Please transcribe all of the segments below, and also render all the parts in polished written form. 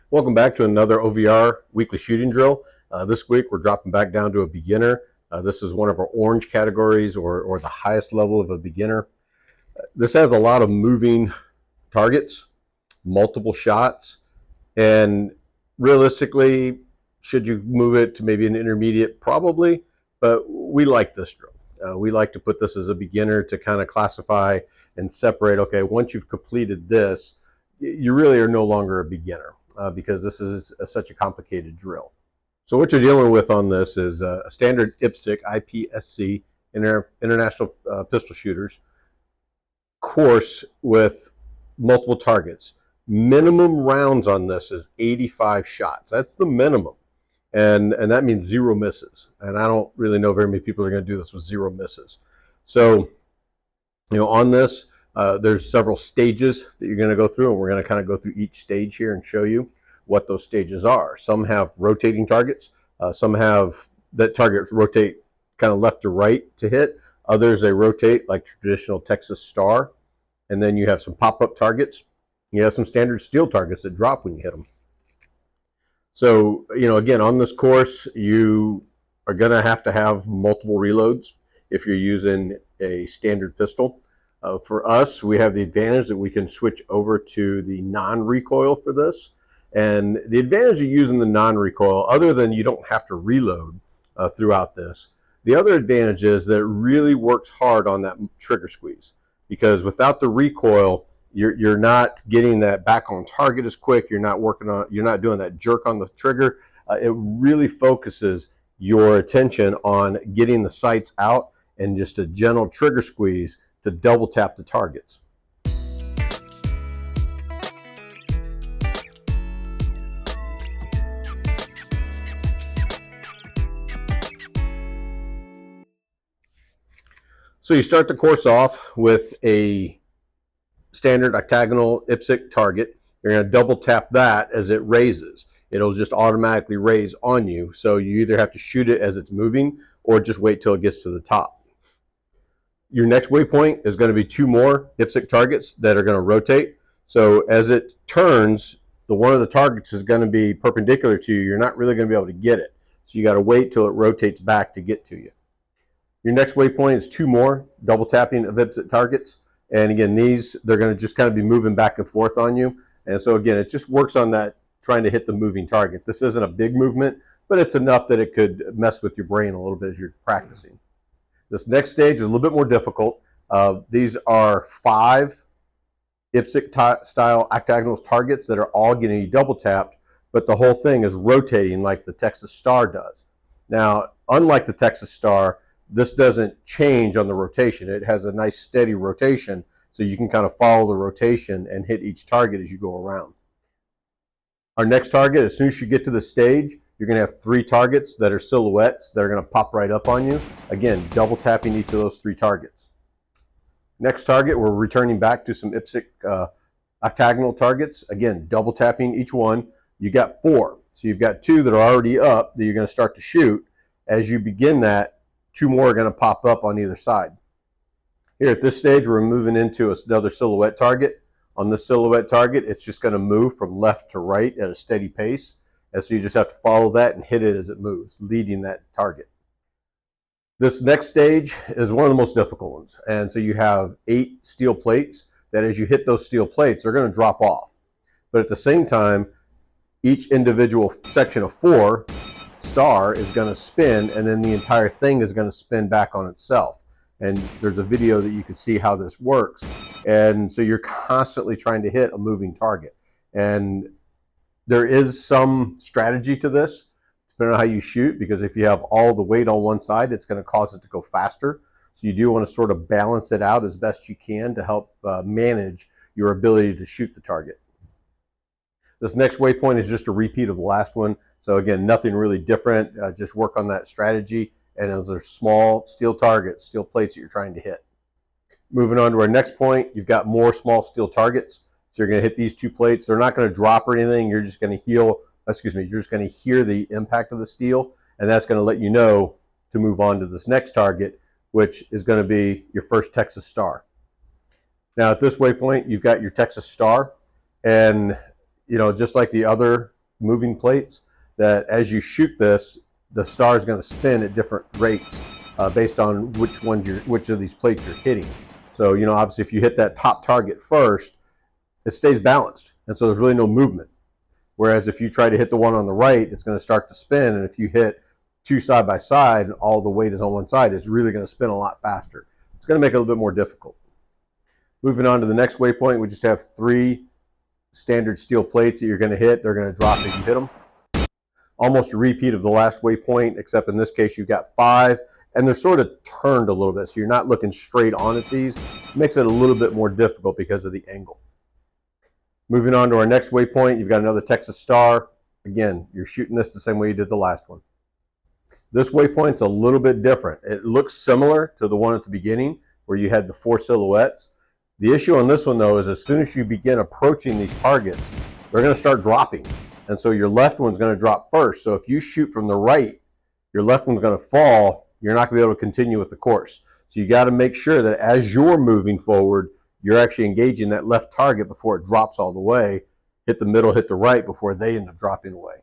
Welcome back to another OVR weekly shooting drill. This week we're dropping back down to a beginner. This is one of our orange categories or the highest level of a beginner. This has a lot of moving targets, multiple shots, and realistically, should you move it to maybe an intermediate? Probably, but we like this drill. We like to put this as a beginner to kind of classify and separate, okay, once you've completed this, you really are no longer a beginner. Because this is such a complicated drill. So what you're dealing with on this is a standard IPSC, International Pistol Shooters course with multiple targets. Minimum rounds on this is 85 shots. That's the minimum. And that means 0 misses. And I don't really know very many people are going to do this with 0 misses. So, on this, there's several stages that you're going to go through, and we're going to kind of go through each stage here and show you what those stages are. Some have rotating targets. Some have that targets rotate kind of left to right to hit. Others, they rotate like traditional Texas Star. And then you have some pop-up targets. You have some standard steel targets that drop when you hit them. So, again, on this course, you are going to have multiple reloads if you're using a standard pistol. For us, we have the advantage that we can switch over to the non-recoil for this. And the advantage of using the non-recoil, other than you don't have to reload throughout this, the other advantage is that it really works hard on that trigger squeeze. Because without the recoil, you're not getting that back on target as quick. You're not doing that jerk on the trigger. It really focuses your attention on getting the sights out and just a gentle trigger squeeze to double tap the targets. So you start the course off with a standard octagonal IPSC target. You're going to double tap that as it raises. It'll just automatically raise on you. So you either have to shoot it as it's moving or just wait till it gets to the top. Your next waypoint is going to be 2 more IPSC targets that are going to rotate. So as it turns, one of the targets is going to be perpendicular to you. You're not really going to be able to get it. So you got to wait till it rotates back to get to you. Your next waypoint is 2 more double tapping of IPSC targets. And again, they're going to just kind of be moving back and forth on you. And so again, it just works on that trying to hit the moving target. This isn't a big movement, but it's enough that it could mess with your brain a little bit as you're practicing. This next stage is a little bit more difficult. These are 5 IPSC style octagonal targets that are all getting double tapped, but the whole thing is rotating like the Texas Star does. Now, unlike the Texas Star, this doesn't change on the rotation. It has a nice steady rotation, so you can kind of follow the rotation and hit each target as you go around. Our next target, as soon as you get to the stage, you're going to have 3 targets that are silhouettes that are going to pop right up on you. Again, double tapping each of those 3 targets. Next target, we're returning back to some IPSC octagonal targets. Again, double tapping each one. You got 4. So you've got 2 that are already up that you're going to start to shoot. As you begin that, 2 more are going to pop up on either side. Here at this stage, we're moving into another silhouette target. On this silhouette target, it's just going to move from left to right at a steady pace. And so you just have to follow that and hit it as it moves, leading that target. This next stage is one of the most difficult ones. And so you have 8 steel plates that as you hit those steel plates, they're going to drop off. But at the same time, each individual section of 4 star is going to spin, and then the entire thing is going to spin back on itself. And there's a video that you can see how this works. And so you're constantly trying to hit a moving target. And there is some strategy to this, depending on how you shoot, because if you have all the weight on one side, it's going to cause it to go faster. So you do want to sort of balance it out as best you can to help manage your ability to shoot the target. This next waypoint is just a repeat of the last one. So again, nothing really different. Just work on that strategy. And those are small steel targets, steel plates that you're trying to hit. Moving on to our next point, you've got more small steel targets. So you're going to hit these 2 plates. They're not going to drop or anything. You're just going to you're just going to hear the impact of the steel, and that's going to let you know to move on to this next target, which is going to be your first Texas Star. Now at this waypoint, you've got your Texas Star, and just like the other moving plates, that as you shoot this, the star is going to spin at different rates based on which of these plates you're hitting. So, you know, obviously if you hit that top target first, it stays balanced, and so there's really no movement. Whereas if you try to hit the one on the right, it's going to start to spin, and if you hit two side by side and all the weight is on one side, it's really going to spin a lot faster. It's going to make it a little bit more difficult. Moving on to the next waypoint, we just have 3 standard steel plates that you're going to hit. They're going to drop as you hit them. Almost a repeat of the last waypoint, except in this case you've got 5, and they're sort of turned a little bit, so you're not looking straight on at these. It makes it a little bit more difficult because of the angle. Moving on to our next waypoint, you've got another Texas star. Again, you're shooting this the same way you did the last one. This waypoint's a little bit different. It looks similar to the one at the beginning where you had the 4 silhouettes. The issue on this one though is as soon as you begin approaching these targets, they're going to start dropping. And so your left one's going to drop first. So if you shoot from the right, your left one's going to fall. You're not going to be able to continue with the course. So you got to make sure that as you're moving forward, you're actually engaging that left target before it drops all the way. Hit the middle, hit the right before they end up dropping away.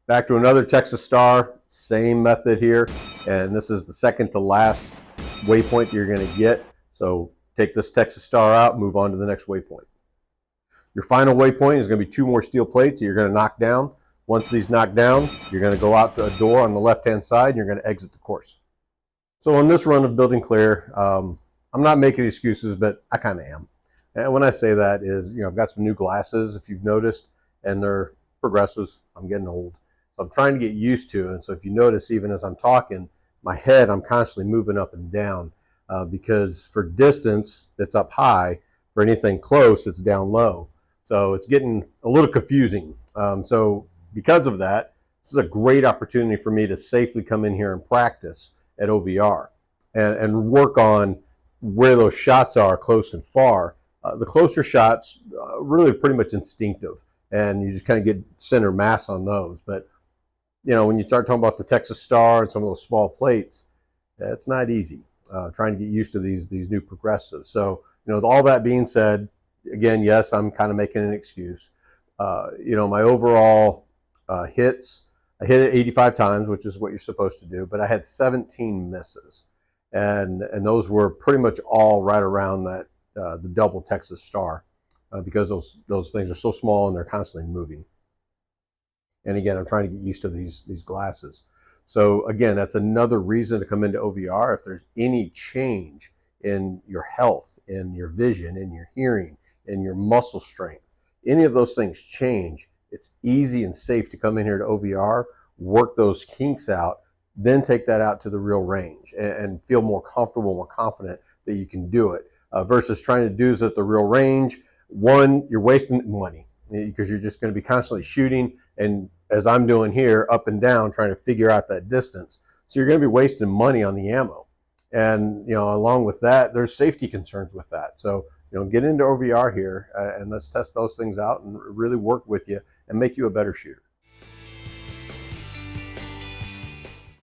Back to another Texas star, same method here. And this is the second to last waypoint that you're going to get. So take this Texas star out, move on to the next waypoint. Your final waypoint is going to be 2 more steel plates that you're going to knock down. Once these knock down, you're going to go out to a door on the left-hand side and you're going to exit the course. So on this run of Building Clear, I'm not making excuses, but I kind of am. And when I say that is, you know, I've got some new glasses, if you've noticed, and they're progressives. I'm getting old. So I'm trying to get used to it. And so if you notice, even as I'm talking, my head, I'm constantly moving up and down because for distance, it's up high. For anything close, it's down low. So it's getting a little confusing. So because of that, this is a great opportunity for me to safely come in here and practice at OVR and work on where those shots are close and far. The closer shots really pretty much instinctive, and you just kind of get center mass on those. But you know, when you start talking about the Texas Star and some of those small plates, it's not easy trying to get used to these new progressives. So you know, with all that being said, again, yes, I'm kind of making an excuse. You know, my overall hits, I hit it 85 times, which is what you're supposed to do, but I had 17 misses. And those were pretty much all right around that the double Texas Star because those things are so small and they're constantly moving. And again, I'm trying to get used to these glasses. So again, that's another reason to come into OVR. If there's any change in your health, in your vision, in your hearing, in your muscle strength, any of those things change, it's easy and safe to come in here to OVR, work those kinks out, then take that out to the real range and feel more comfortable, more confident that you can do it versus trying to do this at the real range. One, you're wasting money because you're just going to be constantly shooting, and as I'm doing here, up and down, trying to figure out that distance. So you're going to be wasting money on the ammo. And, you know, along with that, there's safety concerns with that. So, you know, get into OVR here and let's test those things out and really work with you and make you a better shooter.